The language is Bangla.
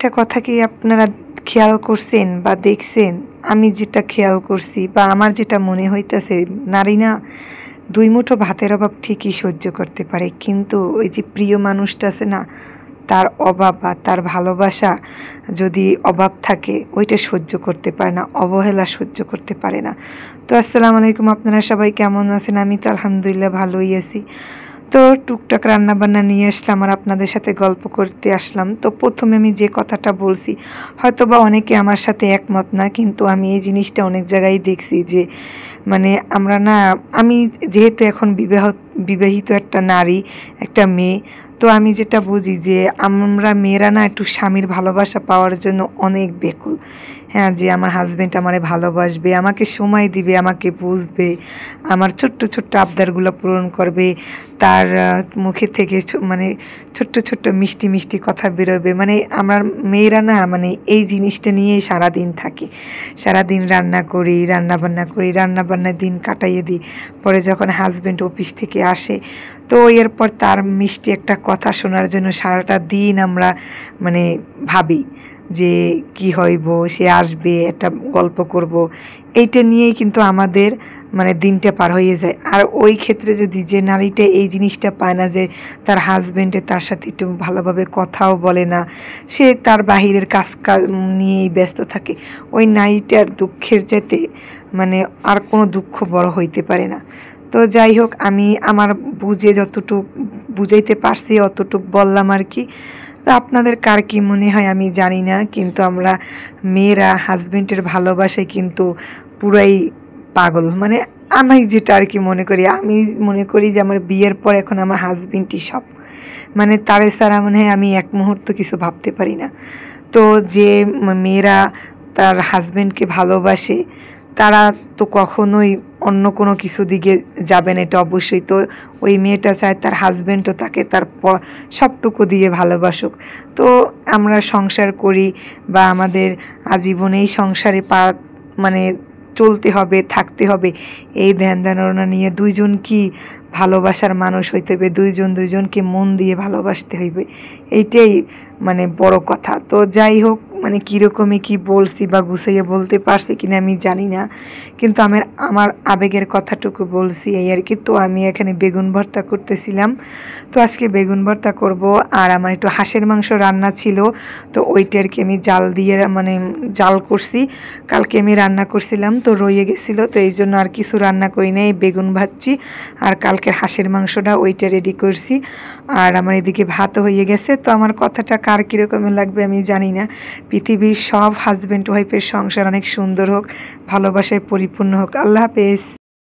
একটা কথা কি আপনারা খেয়াল করছেন বা দেখছেন? আমি যেটা খেয়াল করছি বা আমার যেটা মনে হইতেছে, নারী না ২ মুঠো ভাতের অভাব ঠিকই সহ্য করতে পারে। কিন্তু ওই যে প্রিয় মানুষটা আছে না? তার অভাব বা তার ভালোবাসা যদি অভাব থাকে, ওইটা সহ্য করতে পারে না, অবহেলা সহ্য করতে পারে না। তো আসসালামু আলাইকুম, আপনারা সবাই কেমন আছেন? আমি তো আলহামদুলিল্লাহ ভালোই আছি। তো টুকটাক রান্নাবান্না নিয়ে আসলাম আর আপনাদের সাথে গল্প করতে আসলাম। তো ১ম এ আমি যে কথাটা বলছি, হয়তোবা অনেকে আমার সাথে একমত না, কিন্তু আমি এই জিনিসটা অনেক জায়গায় দেখছি যে মানে আমরা না, আমি যেহেতু এখন বিবাহিত একটা নারী, একটা মেয়ে, তো আমি যেটা বুঝি যে আমরা মেয়েরা না একটু স্বামীর ভালোবাসা পাওয়ার জন্য অনেক ব্যাকুল। হ্যাঁ, যে আমার হাসব্যান্ড আমারে ভালোবাসবে, আমাকে সময় দিবে, আমাকে বুঝবে, আমার ছোট্ট, ছোট্ট আবদারগুলো পূরণ করবে। তার মুখে থেকে মানে ছোট্ট, ছোট্ট মিষ্টি, মিষ্টি কথা বেরোবে। মানে আমার মেয়েরা না মানে এই জিনিসটা নিয়েই সারাদিন থাকি। সারাদিন রান্না করি, রান্নাবান্না করি, রান্নাবান্নায় দিন কাটাইয়ে দিই। পরে যখন হাসব্যান্ড অফিস থেকে আসে, তো এরপর তার মিষ্টি একটা কথা শোনার জন্য সারাটা দিন আমরা মানে ভাবি যে কি হইব, সে আসবে, একটা গল্প করব। এইটা নিয়েই কিন্তু আমাদের মানে দিনটা পার হয়ে যায়। আর ওই ক্ষেত্রে যদি যে নারীটা এই জিনিসটা পায় না যে তার হাসব্যান্ডে তার সাথে একটু ভালোভাবে কথাও বলে না, সে তার বাহিরের কাজ নিয়েই ব্যস্ত থাকে, ওই নারীটার দুঃখের চাইতে মানে আর কোনো দুঃখ বড় হইতে পারে না। তো যাই হোক, আমি আমার বুঝে যতটুক বুঝাইতে পারছি অতটুক বললাম আর কি। তো আপনাদের কার কি মনে হয় আমি জানি না, কিন্তু আমরা মেয়েরা হাজবেন্ডের ভালোবাসায় কিন্তু পুরাই পাগল। মানে আমি যেটা আর কি মনে করি, আমি মনে করি যে আমার বিয়ের পর এখন আমার হাজবেন্ডই সব। মানে তারে ছাড়া মনে হয় আমি এক মুহূর্ত কিছু ভাবতে পারি না। তো যে মেয়েরা তার হাজবেন্ডকে ভালোবাসে, তারা তো কখনোই অন্য কোনো কিছু দিকে যাবে না, এটা অবশ্যই। তো ওই মেয়েটা চায় তার হাজবেন্ডও তাকে তার সবটুকু দিয়ে ভালোবাসুক। তো আমরা সংসার করি বা আমাদের আজীবনেই সংসারে মানে চলতে হবে, থাকতে হবে, এই ধ্যান ধারণা নিয়ে দুইজন কি ভালোবাসার মানুষ হইতে হবে, দুইজন দুইজনকে মন দিয়ে ভালোবাসতে হইবে, এইটাই মানে বড় কথা। তো যাই হোক, মানে কীরকমই কি বলছি বা গুছাইয়ে বলতে পারছি কিনা আমি জানি না, কিন্তু আমার আবেগের কথাটুকু বলছি এই আর কি। তো আমি এখানে বেগুন ভর্তা করতেছিলাম। তো আজকে বেগুন ভর্তা করব, আর আমার একটু হাঁসের মাংস রান্না ছিল, তো ওইটা আর কি আমি জাল দিয়ে মানে জাল করছি। কালকে আমি রান্না করছিলাম, তো রয়ে গেছিলো, তো এই জন্য আর কিছু রান্না করি নাই, বেগুন ভাজছি আর কালকের হাঁসের মাংসটা ওইটা রেডি করছি। আর আমার এদিকে ভাতও হয়ে গেছে। তো আমার কথাটা কার কীরকম লাগবে আমি জানি না। পৃথিবীর সব হাজব্যান্ড ওয়াইফের সংসার অনেক সুন্দর হোক, ভালোবাসায় পরিপূর্ণ হোক। আল্লাহ হাফেজ।